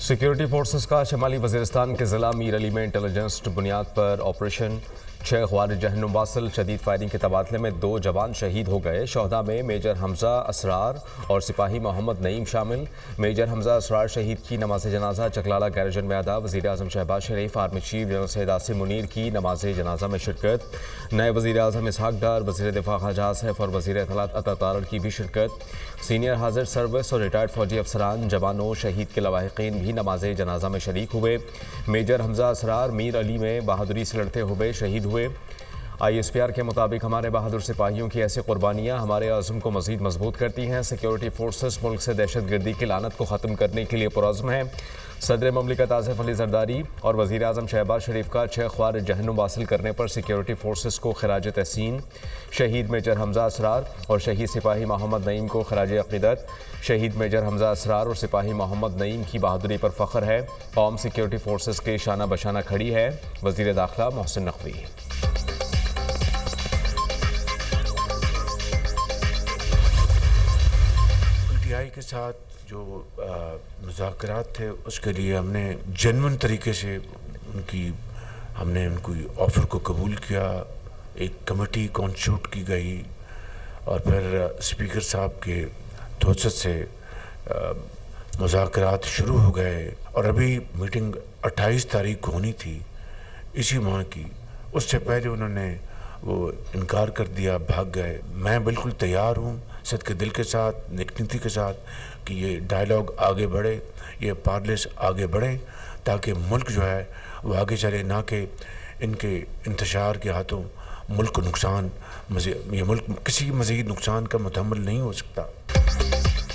Security forces का शमाली वज़ीरिस्तान के ज़िला मीर अली में इंटेलिजेंस बुनियाद पर ऑपरेशन 6 ख्वारिज जहन्नुम वासिल शदीद फायरिंग के तबादले में 2 जवान शहीद हो गए। शोहदा में मेजर हमजा असरार और सिपाही मोहम्मद नईम शामिल। मेजर हमजा असरार शहीद की नमाज जनाजा चकलाला गैरजन में अदा। वज़ीर आज़म Shehbaz Sharif, army chief general Syed Asim Munir की नमाज जनाजा में शिरकत। नए वज़ीर आज़म इसहाक डार, वज़ीर दिफा ख्वाजा आसिफ और वज़ीर इत्तलात अता तारड़ की भी शिरकत। सीनियर हाजिर सर्विस और रिटायर्ड फौजी अफसरान, जवानों, शहीद के लवाहिकीन भी नमाज जनाजा में शरीक हुए। मेजर हमजा असरार मीर अली में बहादुरी से लड़ते हुए शहीद हुए। ISPR के मुताबिक हमारे बहादुर सिपाहियों की ऐसी कुर्बानियाँ हमारे आज़म को मज़ीद मजबूत करती हैं। सिक्योरिटी फोर्सेस मुल्क से दहशत गर्दी की लानत को ख़त्म करने के लिए पुरज़्म हैं। सदर ममलिकत आसिफ अली जरदारी और वज़ीर आज़म शहबाज शरीफ का 6 ख्वारिज जहन्नुम हासिल करने पर सिक्योरिटी फोर्सेस को खराज तहसीन। शहीद मेजर हमजा असरार और शहीद सिपाही मोहम्मद नईम को खराज अक़ीदत। शहीद मेजर हमजा असरार और सिपाही मोहम्मद नईम की बहादुरी पर फ़ख्र है। कौम सिक्योरिटी फोर्सेस के शाना बशाना खड़ी है। वज़ीर दाखिला मोहसिन नकवी। के साथ जो मुज़ाकरात थे उसके लिए हमने जेन्युइन तरीके से हमने उनको ऑफ़र को कबूल किया। एक कमेटी कॉन्स्टिट्यूट की गई और फिर स्पीकर साहब के तवज्जुह से मुज़ाकरात शुरू हो गए और अभी मीटिंग 28 तारीख को होनी थी इसी माह की। उससे पहले उन्होंने वो इनकार कर दिया, भाग गए। मैं बिल्कुल तैयार हूँ सद के दिल के साथ, नेकनीति के साथ कि ये डायलॉग आगे बढ़े, ये पार्लिस आगे बढ़े ताकि मुल्क जो है वो आगे चले, ना कि इनके इंतशार के हाथों मुल्क को नुकसान, ये मुल्क किसी मज़ीद नुकसान का मुतहम्मिल नहीं हो सकता।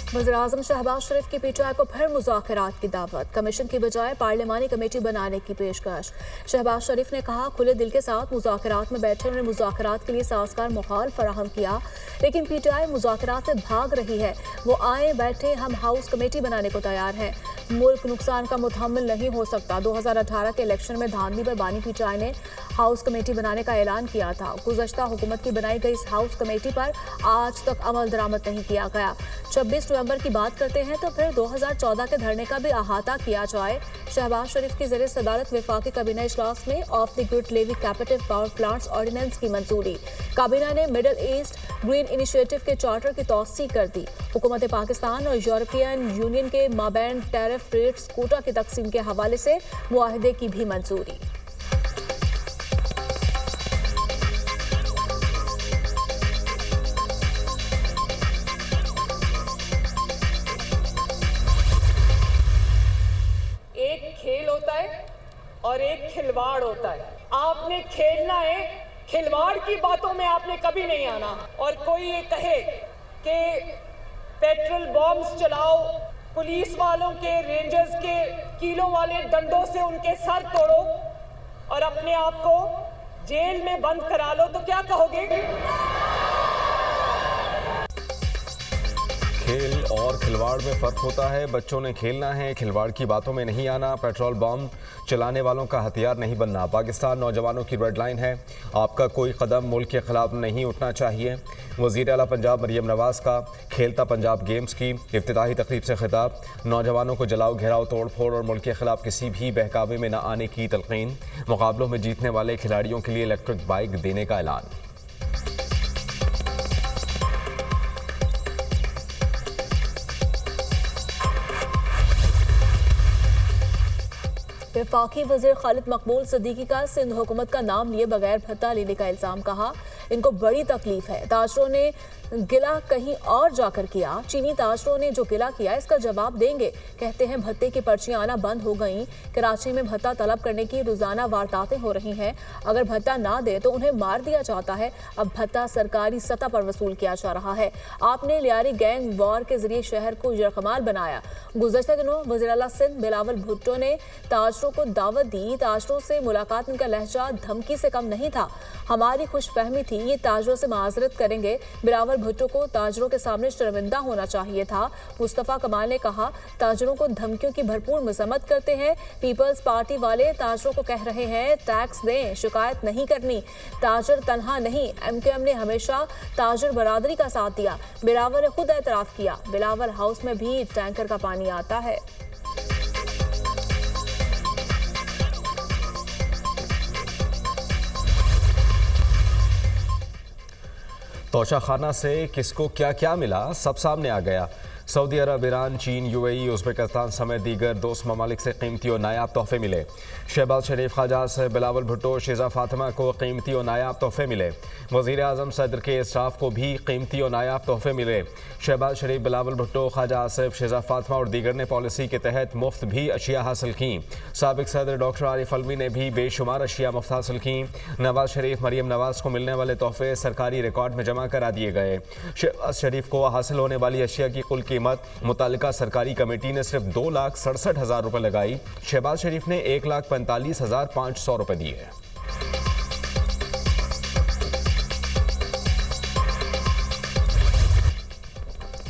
वज़ीर आज़म शहबाज शरीफ की PTI को फिर मुज़ाकरात की दावत। कमीशन की बजाय पार्लिमानी कमेटी बनाने की पेशकश। शहबाज शरीफ ने कहा खुले दिल के साथ मुज़ाकरात में बैठे, उन्होंने मुज़ाकरात के लिए साज़गार माहौल फराहम किया, लेकिन PTI मुज़ाकरात से भाग रही है। वो आए बैठे, हम हाउस कमेटी बनाने को तैयार हैं। मुल्क नुकसान का मुतहम्मिल नहीं हो सकता। 2018 के इलेक्शन में धांधली पर बानी PTI ने हाउस कमेटी बनाने का ऐलान किया था। गुज़श्ता हुकूमत की बनाई गई इस हाउस कमेटी पर आज तक अमल दरामद नहीं किया गया। 26 नवंबर की बात करते हैं तो फिर 2014 के धरने का भी अहाता किया जाए। शहबाज शरीफ की ज़ेरे सदारत वफाकी काबीना इजलास में off the grid levy captive power plants ordinance की मंजूरी। काबीना ने मिडल ईस्ट ग्रीन इनिशिएटिव के चार्टर की तौसीक कर दी। हुकूमत पाकिस्तान और यूरोपियन यूनियन के माबैन टैरिफ रेट्स कोटा की तकसीम के हवाले से मुआहदे की भी मंजूरी। और एक खिलवाड़ होता है। आपने खेलना है, खिलवाड़ की बातों में आपने कभी नहीं आना। और कोई ये कहे कि पेट्रोल बॉम्ब्स चलाओ, पुलिस वालों के, रेंजर्स के कीलों वाले डंडों से उनके सर तोड़ो और अपने आप को जेल में बंद करा लो, तो क्या कहोगे? खेल और खिलवाड़ में फ़र्क होता है। बच्चों ने खेलना है, खिलवाड़ की बातों में नहीं आना। पेट्रोल बम चलाने वालों का हथियार नहीं बनना। पाकिस्तान नौजवानों की रेड लाइन है। आपका कोई कदम मुल्क के खिलाफ नहीं उठना चाहिए। वज़ीर आला पंजाब मरियम नवाज़ का खेलता पंजाब गेम्स की इफ्तिताही तकरीब से खिताब। नौजवानों को जलाओ, घेराव, तोड़ फोड़ और मुल्क के खिलाफ किसी भी बहकावे में न आने की तलकीन। मुकाबलों में जीतने वाले खिलाड़ियों के लिए इलेक्ट्रिक बाइक देने का ऐलान। वफाकी वज़ीर खालिद मकबूल सिद्दीकी का सिंध हुकूमत का नाम लिए बगैर भत्ता लेने का इल्ज़ाम। कहा इनको बड़ी तकलीफ है। ताजरों ने गिला कहीं और जाकर किया। चीनी ताजरों ने जो गिला किया इसका जवाब देंगे। कहते हैं भत्ते की पर्चियां आना बंद हो गईं। कराची में भत्ता तलब करने की रोजाना वारदातें हो रही हैं। अगर भत्ता ना दे तो उन्हें मार दिया जाता है। अब भत्ता सरकारी सतह पर वसूल किया जा रहा है। आपने लियारी गैंग वॉर के जरिए शहर को यरकमाल बनाया। गुज़श्ता दिनों वज़ीर आला सिंध बिलावल भुट्टो ने ताजरों को दावत दी। ताजरों से मुलाकात में का लहजा धमकी से कम नहीं था। हमारी खुशफहमी थी ये ताजरों से माजरत करेंगे। बिलावल भुट्टो को ताजरों के सामने शर्मिंदा होना चाहिए था। मुस्तफ़ा कमाल ने कहा ताजरों को धमकियों की भरपूर मजम्मत करते हैं। पीपल्स पार्टी वाले ताजरों को कह रहे हैं टैक्स दें, शिकायत नहीं करनी। ताजर तनहा नहीं, MKM ने हमेशा ताजर बरादरी का साथ दिया। बिलावल ने खुद एतराफ़ किया बिलावल हाउस में भी टैंकर का पानी आता है। तोशाखाना से किसको क्या क्या मिला, सब सामने आ गया। सऊदी अरब, ईरान, चीन, यूएई, उज़्बेकिस्तान समेत दीगर दोस्त ममालिक से कीमती और नायाब तोहफे मिले। शहबाज शरीफ, ख्वाजा आसिफ, बिलावल भुट्टो, शेजा फातिमा को कीमती और नायाब तोहफे मिले। वज़ीर आज़म सदर के स्टाफ को भी कीमती और नायाब तोहफे मिले। शहबाज शरीफ, बिलावल भुट्टो, ख्वाजा आसिफ, शेजा फातिमा और दीगर ने पॉलिसी के तहत मुफ्त भी अशिया हासिल की। साबिक सदर डॉक्टर आरिफ अलवी ने भी बेशुमार अशिया मुफ्त हासिल की। नवाज शरीफ, मरियम नवाज को मिलने वाले तोहफे सरकारी रिकॉर्ड में जमा करा दिए गए। शहबाज शरीफ को हासिल होने वाली अशिया की कुल कीमत मुतालिका सरकारी कमेटी ने सिर्फ 2,67,000 रुपये लगाई। शहबाज शरीफ ने 1,45,500 रुपये दिए।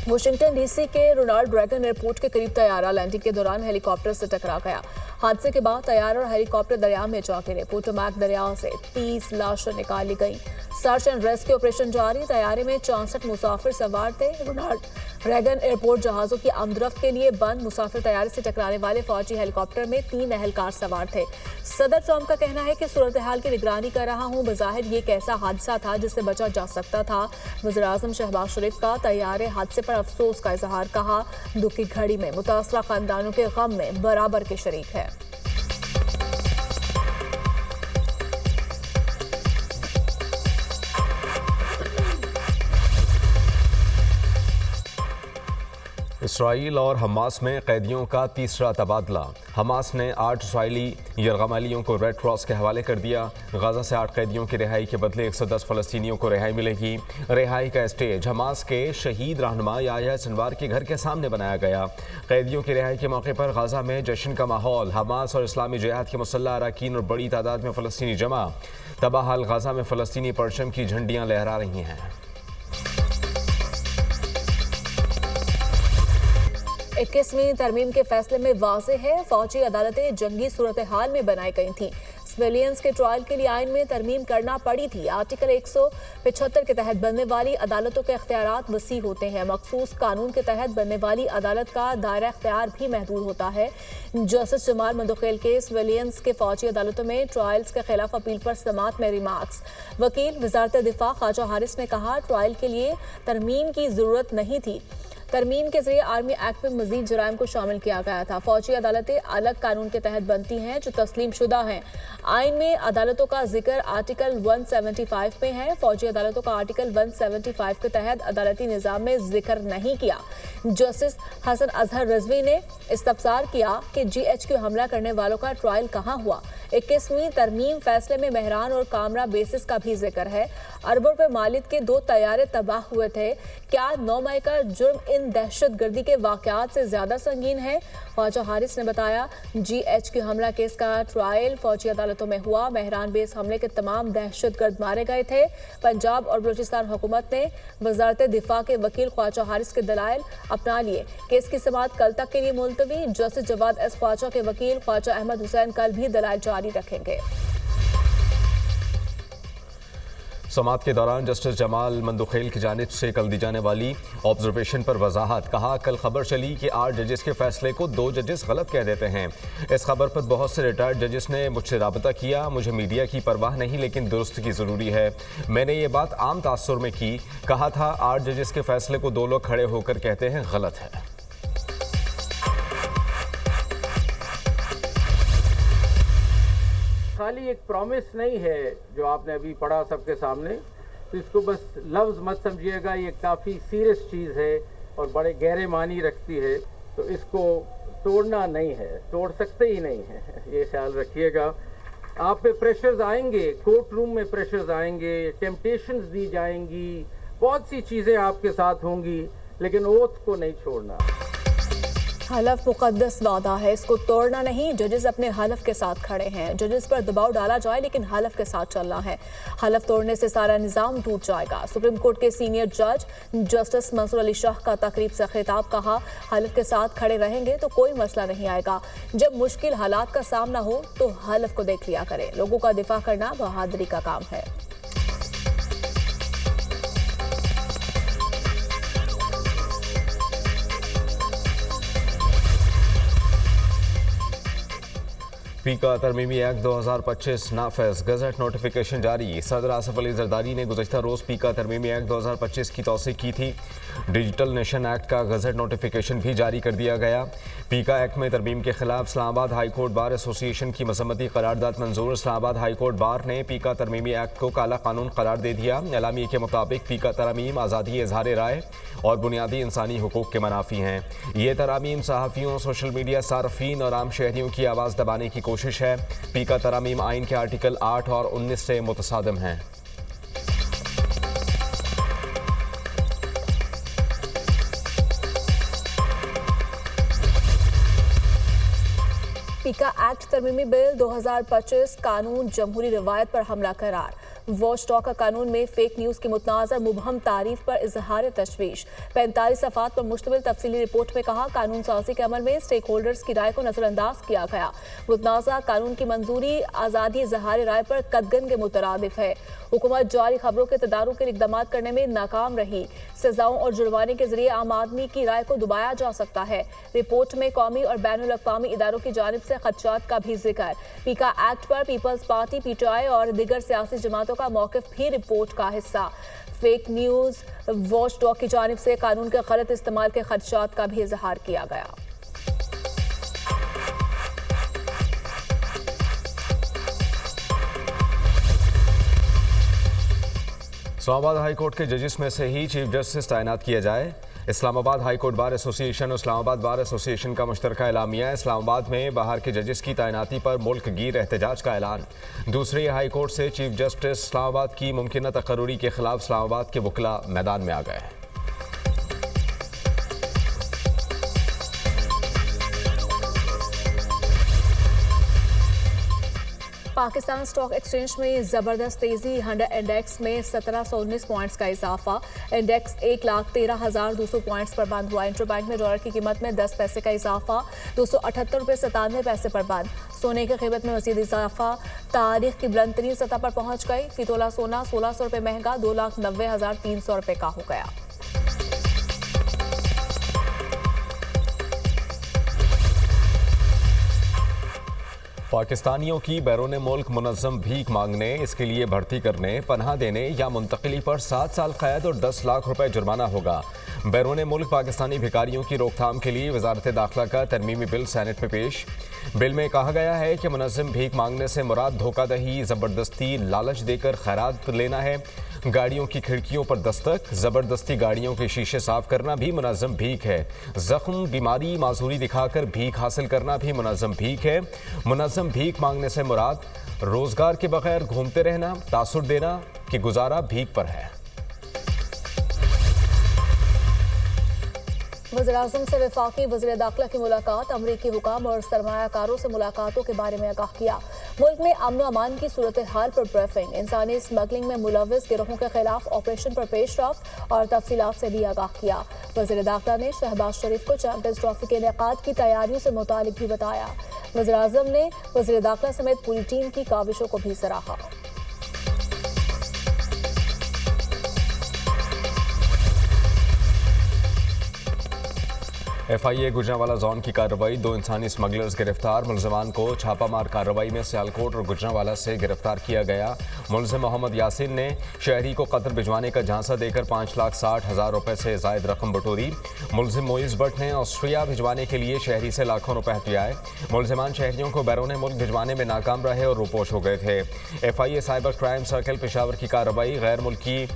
वाशिंगटन डीसी के रोनाल्ड रेगन एयरपोर्ट के करीब तैयारा लैंडिंग के दौरान हेलीकॉप्टर से टकरा गया। हादसे के बाद तैयारा और हेलीकॉप्टर दरिया में जा गिरे। पोटोमैक दरिया से 30 लाशें निकाली गई। सर्च एंड रेस्क्यू ऑपरेशन जारी। तैयारे में 64 मुसाफिर सवार थे। रोनाल्ड रेगन एयरपोर्ट जहाज़ों की आमदरफ्त के लिए बंद। मुसाफिर तैयारे से टकराने वाले फौजी हेलीकॉप्टर में 3 एहलकार सवार थे। सदर ट्रंप का कहना है कि सूरत हाल की निगरानी कर रहा हूं। बज़ाहिर ये एक ऐसा हादसा था जिससे बचा जा सकता था। वज़ीर आज़म शहबाज शरीफ का तैयारे हादसे पर अफसोस का इजहार। कहा, दुख की घड़ी में मुतासरा खानदानों के गम में बराबर के शरीक है। इसराइल और हमास में कैदियों का तीसरा तबादला। हमास ने 8 इसराइली यरगमालियों को रेड क्रॉस के हवाले कर दिया। गाजा से 8 कैदियों की रिहाई के बदले 110 फ़लस्तीनियों को रिहाई मिलेगी। रिहाई का स्टेज हमास के शहीद रहनुमा याह्या सिनवार के घर के सामने बनाया गया। कैदियों की रिहाई के मौके पर गाजा में जश्न का माहौल। हमास और इस्लामी जिहाद के मुसल्लह अरकान और बड़ी तादाद में फ़लस्तीनी जमा। तबाहाल गाजा में फ़लस्तीनी परचम की झंडियाँ लहरा रही हैं। 21वीं तरमीम के फैसले में वाज़े है, फौजी अदालतें जंगी सूरत हाल में बनाई गई थीं। सिविलियंस के ट्रायल के लिए आइन में तरमीम करना पड़ी थी। आर्टिकल 175 के तहत बनने वाली अदालतों के इख्तियारात वसी होते हैं। मखसूस कानून के तहत बनने वाली अदालत का दायरा इख्तियार भी महदूद होता है। जस्टिस जमाल मंदोखेल के सिविलियंस के फौजी अदालतों में ट्रायल्स के खिलाफ अपील पर समात में रिमार्क्स। वकील वजारत दिफा ख्वाजा हारिस ने कहा, ट्रायल के लिए तरमीम की ज़रूरत नहीं थी। तरमीम के जरिए आर्मी एक्ट में मजीद जराइम को शामिल किया गया था। फौजी अदालतें अलग कानून के तहत बनती हैं जो तस्लीम शुदा हैं। आइन में अदालतों का जिक्र आर्टिकल 175 में है। फौजी अदालतों का आर्टिकल 175 के तहत अदालती निज़ाम में जिक्र नहीं किया। जस्टिस हसन अजहर रिजवी ने इस्तफसार किया कि GHQ हमला करने वालों का ट्रायल कहाँ हुआ। 21वीं तरमीम फैसले में मेहरान और कामरा बेसिस का भी जिक्र है। अरबों रुपए मालिक के 2 तैयारे तबाह हुए थे। क्या 9 मई का जुर्म इन दहशतगर्दी के वाकयात से ज्यादा संगीन है? ख्वाजा हारिस ने बताया, GHQ हमला केस का ट्रायल फौजी अदालतों में हुआ। मेहरान बेस हमले के तमाम दहशतगर्द मारे गए थे। पंजाब और बलूचिस्तान हुकूमत ने वजारत दिफा के वकील ख्वाजा हारिस के दलाइल अपना लिए। केस की समाअत कल तक के लिए मुलतवी। जस्टिस जवाद एस ख्वाजा के वकील ख्वाजा अहमद हुसैन कल भी दलाइल जारी रखेंगे। समाअत के दौरान जस्टिस जमाल मंदोखेल की जानिब से कल दी जाने वाली ऑब्जर्वेशन पर वजाहत। कहा, कल खबर चली कि 8 जजेस के फैसले को 2 जजेस गलत कह देते हैं। इस खबर पर बहुत से रिटायर्ड जजेस ने मुझसे राबता किया। मुझे मीडिया की परवाह नहीं, लेकिन दुरुस्त की ज़रूरी है। मैंने ये बात आम तासुर में की। कहा था 8 जजेस के फैसले को 2 लोग खड़े होकर कहते हैं गलत है। खाली एक प्रॉमिस नहीं है जो आपने अभी पढ़ा सबके सामने, तो इसको बस लफ्ज़ मत समझिएगा। ये काफ़ी सीरियस चीज़ है और बड़े गहरे मानी रखती है, तो इसको तोड़ना नहीं है, तोड़ सकते ही नहीं है, ये ख्याल रखिएगा। आप पे प्रेशर्स आएंगे, कोर्ट रूम में प्रेशर्स आएंगे, टेम्पटेशंस दी जाएंगी, बहुत सी चीज़ें आपके साथ होंगी, लेकिन ओथ को नहीं छोड़ना। हलफ मुकद्दस वादा है, इसको तोड़ना नहीं। जजेस अपने हलफ के साथ खड़े हैं। जजेस पर दबाव डाला जाए लेकिन हलफ के साथ चलना है। हलफ तोड़ने से सारा निज़ाम टूट जाएगा। सुप्रीम कोर्ट के सीनियर जज जस्टिस मंसूर अली शाह का तकरीब से खिताब। कहा, हलफ के साथ खड़े रहेंगे तो कोई मसला नहीं आएगा। जब मुश्किल हालात का सामना हो तो हलफ को देख लिया करें। लोगों का दिफा करना बहादुरी का काम है। पीका तरमीमी एक्ट 2025 नाफिज, गजट नोटिफिकेशन जारी। सदर आसिफ अली जरदारी ने गुज़श्ता रोज़ पीका तरमीमी एक्ट 2025 की तौसीक की थी। डिजिटल नेशन एक्ट का गजट नोटिफिकेशन भी जारी कर दिया गया। पीका एक्ट में तरमीम के खिलाफ Islamabad high court bar association की मजम्मती करारदाद मंजूर। इस्लामाबाद हाई कोर्ट बार ने पीका तरमीमी एक्ट को काला कानून करार दे दिया। एलामिया के मुताबिक पीका तरमीम आज़ादी इजहार राय और बुनियादी इंसानी हुकूक के मनाफी हैं। ये तरामीम सहाफ़ियों, सोशल मीडिया सार्फिन और आम शहरियों की आवाज़ दबाने की कोशिश है। पीका तरामीम आइन के आर्टिकल 8 और 19 से मुतसादिम हैं। पीका एक्ट तरमीमी बिल 2025 कानून जमहूरी रवायत पर हमला करार। वॉच डॉग का कानून में फेक न्यूज़ की मुतनाज़र मुबहम तारीफ पर इजहार तशवीश। 45 सफ़ात पर मुश्तमिल तफसीली रिपोर्ट में कहा, कानून साजी के अमल में स्टेक होल्डर्स की राय को नज़रअंदाज किया गया। मुतनाज़ा कानून की मंजूरी आज़ादी इजहार राय पर कदगन के मुतरादिफ है। हुकूमत जारी खबरों के तदारुक के इक़दाम करने में नाकाम रही। सजाओं और जुर्माने के जरिए आम आदमी की राय को दबाया जा सकता है। रिपोर्ट में कौमी और बैनुल अक़वामी इदारों की जानिब से खदशात का भी जिक्र। पीका एक्ट पर पीपल्स पार्टी, PTI और दीगर सियासी जमातों का मौक़िफ़ भी रिपोर्ट का हिस्सा। फेक न्यूज़ वॉच डॉग की जानिब से कानून के गलत इस्तेमाल के खदशात का भी इजहार किया गया। इस्लामाबाद हाई कोर्ट के जजिस में से ही चीफ जस्टिस तैनात किया जाए। Islamabad high court bar association और इस्लामाबाद बार एसोसिएशन का मुश्तरका एलामिया। इस्लामाबाद में बाहर के जजिस की तैनाती पर मुल्क गिर एहतजाज का ऐलान। दूसरी हाई कोर्ट से चीफ जस्टिस इस्लामाबाद की मुमकिन तकर्रुरी के खिलाफ इस्लामाबाद के वकला मैदान में आ गए। पाकिस्तान स्टॉक एक्सचेंज में ज़बरदस्त तेज़ी। 100 इंडेक्स में 1719 पॉइंट्स का इजाफा। इंडेक्स 1,13,200 पॉइंट्स पर बंद हुआ। इंटरबैंक में डॉलर की कीमत में 10 पैसे का इजाफा, 278 रुपये 97 पैसे पर बंद। सोने की कीमत में मज़ीद इजाफा, तारीख की बुलंद तरीन सतह पर पहुँच गई। फी तोला सोना 1600 रुपये महंगा 2,90,300 रुपये का हो गया। पाकिस्तानियों की बैरून मुल्क मुनज़्ज़म भीख मांगने, इसके लिए भर्ती करने, पनाह देने या मुंतकिली पर 7 साल कैद और 10 लाख रुपए जुर्माना होगा। बैरून मुल्क पाकिस्तानी भिखारियों की रोकथाम के लिए वजारत दाखिला का तरमीमी बिल सेनेट में पेश। बिल में कहा गया है कि मुनज़्ज़म भीख मांगने से मुराद धोखादही, ज़बरदस्ती, लालच देकर खैरात लेना है। गाड़ियों की खिड़कियों पर दस्तक, ज़बरदस्ती गाड़ियों के शीशे साफ करना भी मुनज़्ज़म भीख है। ज़ख्म, बीमारी, माजूरी दिखाकर भीख हासिल करना भी मुनज़्ज़म भीख है। मुनज़्ज़म भीख मांगने से मुराद रोज़गार के बगैर घूमते रहना, तासुर देना कि गुजारा भीख पर है। वज़ीर-ए-आज़म से वफाकी वज़ीर दाखिला की मुलाकात। अमरीकी हुकाम और सरमायाकारों से मुलाकातों के बारे में आगाह किया। मुल्क में अमन अमान की सूरत हाल पर ब्रीफिंग। इंसानी स्मगलिंग में मुलव्विस गिरोहों के खिलाफ ऑपरेशन पर पेशरफ्त और तफसीलात से भी आगाह किया। वज़ीर दाखिला ने शहबाज शरीफ को चैंपियंस ट्रॉफी के इनेकाद की तैयारियों से मुतालिक भी बताया। वज़ीर-ए-आज़म ने वज़ीर दाखिला समेत पूरी टीम की काविशों को भी सराहा। FIA गुजरांवाला जोन की कार्रवाई। 2 इंसानी स्मगलर्स गिरफ्तार। मुलजमान को छापामार कार्रवाई में सियालकोट और गुजरांवाला से गिरफ्तार किया गया। मुलजिम मोहम्मद यासिन ने शहरी को कत्ल भिजवाने का झांसा देकर 5,60,000 रुपए से जायद रकम बटोरी। मुलजिम मोइज भट्ट ने ऑस्ट्रिया भिजवाने के लिए शहरी से लाखों रुपए हथियाए। मुलजिमान शहरियों को बैरून मुल्क भिजवाने में नाकाम रहे और रूपोश हो गए थे। FIA cyber crime circle Peshawar की कार्रवाई। गैर मुल्की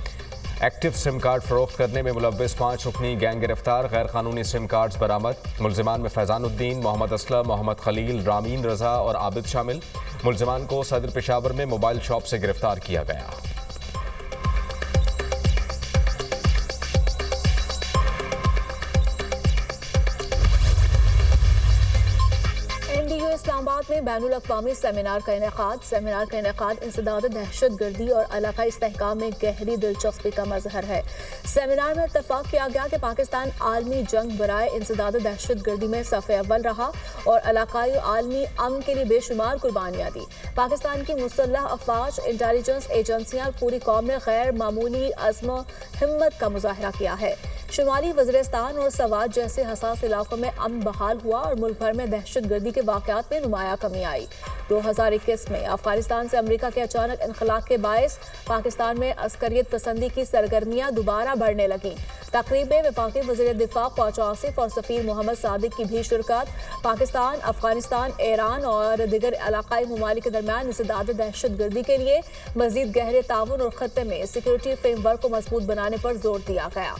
एक्टिव सिम कार्ड फरोख्त करने में मुलव्विस 5 रुकनी गैंग गिरफ्तार। गैर कानूनी सिम कार्ड्स बरामद। मुलजिमान में फैजानुद्दीन, मोहम्मद असलम, मोहम्मद खलील, रामीन रजा और आबिद शामिल। मुलजिमान को सदर पेशावर में मोबाइल शॉप से गिरफ्तार किया गया। इस्लामाबाद में बैनुल अक़वामी सेमिनार का इनेकाद इंसदाद दहशत गर्दी और इलाकाई इस्तेहकाम में गहरी दिलचस्पी का मजहर है। सेमिनार में इत्तफाक किया गया कि पाकिस्तान आलमी जंग बराए इंसदाद दहशत गर्दी में सफ़े अव्वल रहा और इलाकाई आलमी अमन के लिए बेशुमार कुर्बानियाँ दी। पाकिस्तान की मुसल्लह अफवाज, इंटेलिजेंस एजेंसियाँ और पूरी कौम ने गैर मामूली अज़्म हिम्मत का मुजाहरा किया है। शुमाली वज़ीरिस्तान और सवात जैसे हसास इलाकों में अमन बहाल हुआ और मुल्क भर में दहशत गर्दी के वाक़यात में नुमाया कमी आई। 2021 में अफगानिस्तान से अमेरिका के अचानक इनखलाक के बायस पाकिस्तान में अस्करियत पसंदी की सरगर्मियां दोबारा बढ़ने लगीं। तकरीब में वफाकी वज़ीर दिफा ख्वाजा आसिफ और सफ़ीर मोहम्मद सादिक की भी शिरकत। पाकिस्तान, अफगानिस्तान, ईरान और दीगर इलाकाई ममालिक के दरमियान इंसदाद दहशतगर्दी के लिए मज़ीद गहरे ताउन और खत्ते में सिक्योरिटी फ्रेमवर्क को मजबूत बनाने पर जोर दिया गया।